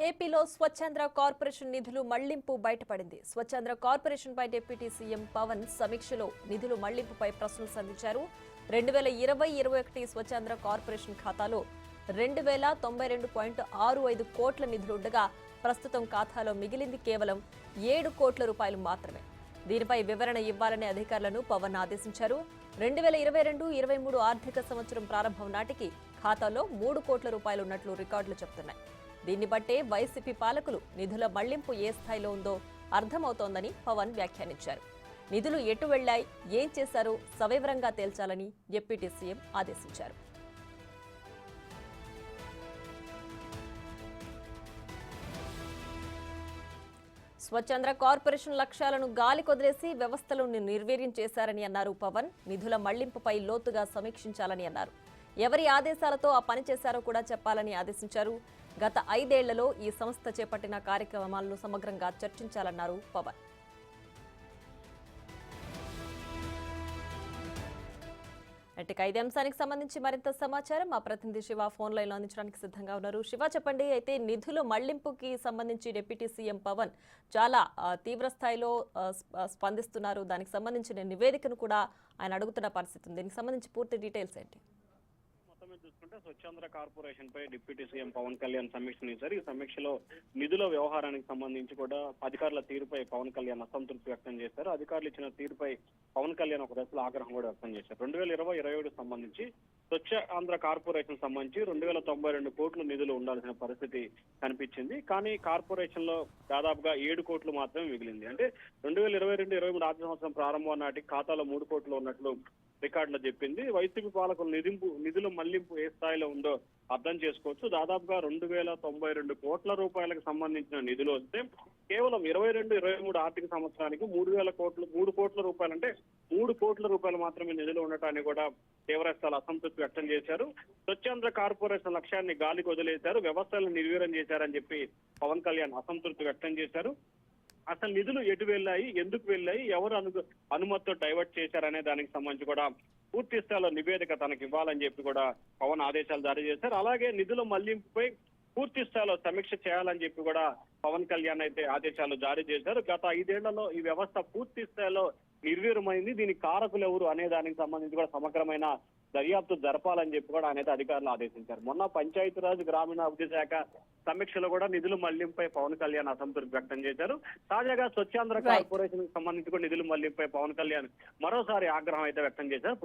ఏపీలో స్వచ్ఛంద్ర కార్పొరేషన్ నిధులు మళ్లింపు బయటపడింది. స్వచ్ఛంద్ర కార్పొరేషన్ పై డిప్యూటీ సీఎం పవన్ సమీక్షలో నిధులు మళ్లింపుపై ప్రశ్నలు సంధించారు. 2020-21 స్వచ్ఛంద్ర కార్పొరేషన్ ఖాతాలో 2092.65 కోట్ల నిధులుండగా ప్రస్తుతం ఖాతాలో మిగిలింది కేవలం 7 కోట్ల రూపాయలు మాత్రమే. దీనిపై వివరణ ఇవ్వాలని అధికారులను పవన్ ఆదేశించారు. 2022-23 ఆర్థిక సంవత్సరం ప్రారంభం నాటికి ఖాతాలో 3 కోట్ల రూపాయలు ఉన్నట్లు రికార్డులు చెబుతున్నాయి. దీన్ని బట్టే వైసీపీ పాలకులు నిధుల మళ్లింపు ఏ స్థాయిలో ఉందో అర్థమవుతోందని పవన్ వ్యాఖ్యానించారు. నిధులు ఎటు వెళ్లాయి, ఏం చేశారో సవివరంగా తేల్చాలని డిప్యూటీ సీఎం ఆదేశించారు. స్వచ్ఛంద్ర కార్పొరేషన్ లక్ష్యాలను గాలి కొదిలేసి వ్యవస్థలను నిర్వీర్యం చేశారని అన్నారు పవన్. నిధుల మళ్లింపుపై లోతుగా సమీక్షించాలని అన్నారు. ఎవరి ఆదేశాలతో ఆ పని చేశారో కూడా చెప్పాలని ఆదేశించారు. గత 5 ఏళ్లలో ఈ సంస్థ చేపట్టిన కార్యక్రమాలను సమగ్రంగా చర్చించాలన్నారు పవన్. ఇక ఇదే అంశానికి సంబంధించి మరింత సమాచారం మా ప్రతినిధి శివ ఫోన్ లైన్ లో అందించడానికి సిద్ధంగా ఉన్నారు. శివ, చెప్పండి. అయితే నిధుల మళ్లింపుకి సంబంధించి డిప్యూటీ సీఎం పవన్ చాలా తీవ్ర స్థాయిలో స్పందిస్తున్నారు. దానికి సంబంధించిన నివేదికను కూడా ఆయన అడుగుతున్న పరిస్థితి ఉంది. దీనికి సంబంధించి పూర్తి డీటెయిల్స్ ఏంటి? చూసుకుంటే స్వచ్ఛంద్ర కార్పొరేషన్ పై డిప్యూటీ సీఎం పవన్ కళ్యాణ్ సమీక్ష చేశారు. ఈ సమీక్షలో నిధుల వ్యవహారానికి సంబంధించి కూడా అధికారుల తీరుపై పవన్ కళ్యాణ్ అసంతృప్తి వ్యక్తం చేశారు. అధికారులు ఇచ్చిన తీరుపై పవన్ కళ్యాణ్ ఒక దశలో ఆగ్రహం కూడా వ్యక్తం చేశారు. 2020-21 సంబంధించి స్వచ్ఛ ఆంధ్ర కార్పొరేషన్ సంబంధించి 2092 కోట్ల నిధులు ఉండాల్సిన పరిస్థితి కనిపించింది. కానీ కార్పొరేషన్ లో దాదాపుగా 7 కోట్లు మాత్రమే మిగిలింది. అంటే 2022-23 ఆర్థిక సంవత్సరం ప్రారంభం నాటికి ఖాతాలో 3 కోట్లు ఉన్నట్లు రికార్డులో చెప్పింది. వైసీపీ పాలకులు నిధుల మళ్లింపు ఏ స్థాయిలో ఉందో అర్థం చేసుకోవచ్చు. దాదాపుగా 2092 కోట్ల రూపాయలకు సంబంధించిన నిధులు వస్తే కేవలం 22-23 ఆర్థిక సంవత్సరానికి 3 కోట్ల రూపాయలు, అంటే 3 కోట్ల రూపాయలు మాత్రమే నిధులు ఉండటాన్ని కూడా తీవ్రస్థాయిలో అసంతృప్తి వ్యక్తం చేశారు. స్వచ్ఛంద్ర కార్పొరేషన్ లక్ష్యాన్ని గాలికి వదిలేశారు, వ్యవస్థలను నిర్వీర్యం చేశారని చెప్పి పవన్ కళ్యాణ్ అసంతృప్తి వ్యక్తం చేశారు. అసలు నిధులు ఎటు వెళ్ళాయి, ఎందుకు వెళ్ళాయి, ఎవరు అనుమతితో డైవర్ట్ చేశారనే దానికి సంబంధించి కూడా పూర్తి స్థాయిలో నివేదిక తనకు ఇవ్వాలని చెప్పి కూడా పవన్ ఆదేశాలు జారీ చేశారు. అలాగే నిధుల మళ్లింపుపై పూర్తి స్థాయిలో సమీక్ష చేయాలని చెప్పి కూడా పవన్ కళ్యాణ్ అయితే ఆదేశాలు జారీ చేశారు. గత 5 ఏళ్లలో ఈ వ్యవస్థ పూర్తి స్థాయిలో నిర్వీర్యమైంది, దీనికి కారకులు ఎవరు అనే దానికి సంబంధించి కూడా సమగ్రమైన దర్యాప్తు జరపాలని చెప్పి కూడా ఆయన అయితే అధికారులు ఆదేశించారు. మొన్న పంచాయతీరాజ్ గ్రామీణాభివృద్ధి శాఖ సమీక్షలో కూడా నిధుల మళ్లింపుపై పవన్ కళ్యాణ్ అసంతృప్తి వ్యక్తం చేశారు. తాజాగా స్వచ్ఛాంధ్ర కార్పొరేషన్ సంబంధించి కూడా నిధుల మళ్లింపుపై పవన్ కళ్యాణ్ మరోసారి ఆగ్రహం అయితే వ్యక్తం చేశారు.